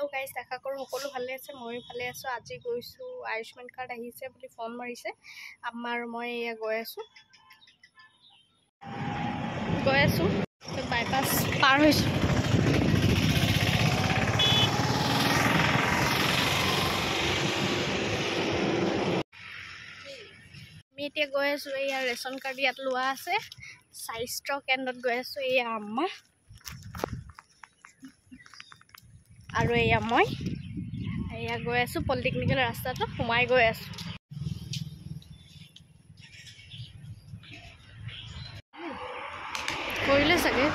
hello guys आशा करूँ সকলো ভালে আছে মই ভালে আছো আজি গৈছো আয়ুষ্মান কাৰ্ড আহিছে বুলি ফোন মাৰিছে আমাৰ মই এয়া গৈ আছো বাইপাস পাৰ হৈছো আমি এতিয়া গৈ আছো এয়া ৰেশন কাৰ্ড ইয়াত লোৱা আছে স্বাস্থ্য কেন্দ্ৰত গৈ আছো এয়া আম্মা আৰু এয়া মই এয়া গৈ আছো পলিটেকনিকেল ৰাস্তাটো সোমাই গৈ আছো কৰিলে চাগে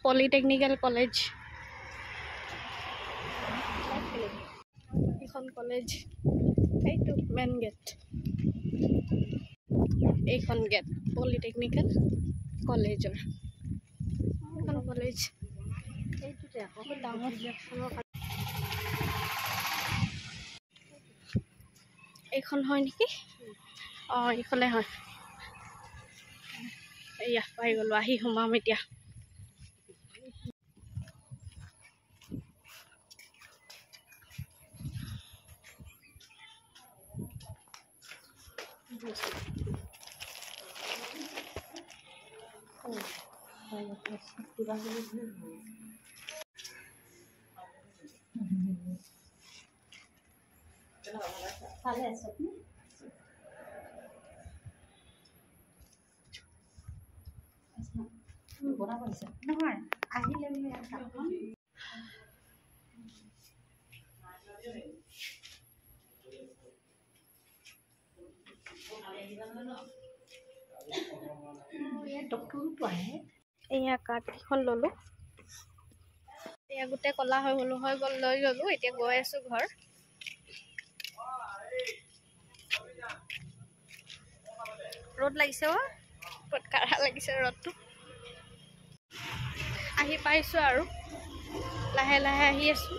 পলিটেকনিকেল কলেজ এখন কলেজ এইটো মেন গেট এইখন গেট পলিটেকনিকেল কলেজৰ এখন কলেজ এইটোতে আকৌ ডাঙৰ এইখন হয় নেকি এইখনে হয় এয়া পাই গলো আহি সোমাম এতিয়া ভালে আছে আপুনি বনা কৰিছে নহয় আহিলে মানে কাপখন ডক্টৰটো আহে এয়া কাৰ্ডখন ললো এয়া গোটেই কলা হৈ গ'ল লৈ ললো এতিয়া গৈ আছো ঘৰ ৰ'দ লাগিছে বহুত কাঢ়া লাগিছে ৰ'দটো আহি পাইছো আৰু লাহে লাহে আহি আছো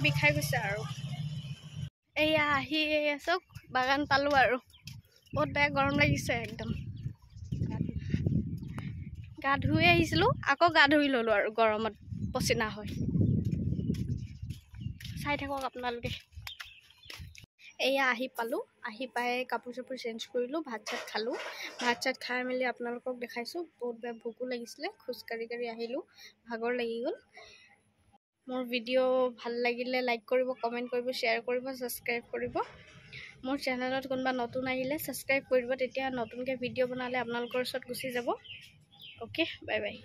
বিষাই গৈছে আৰু এয়া আহি আছক বাগান পালো আৰু বহুত বেয়া গৰম লাগিছে একদম গা ধুই আহিছিলো আকৌ গা ধুই ললো আৰু গৰমত পচিনা হয় চাই থাকক আপোনালোকে এয়া আহি পালো আহি পাই কাপোৰ চাপোৰ চেঞ্জ কৰিলো ভাত চাত খালো ভাত চাত খাই মেলি আপোনালোকক দেখাইছো বহুত বেয়া ভোকো লাগিছিলে খোজকাঢ়ি আহিলো ভাগৰ লাগি গ'ল মোৰ ভিডিঅ' ভাল লাগিলে লাইক কৰিব কমেণ্ট কৰিব শ্বেয়াৰ কৰিব সাবস্ক্ৰাইব কৰিব মোৰ চেনেলত কোনোবা নতুন আহিলে সাবস্ক্ৰাইব কৰিব তেতিয়া নতুনকৈ ভিডিঅ' বনালে আপোনালোকৰ ওচৰত গুচি যাব ওকে বাই বাই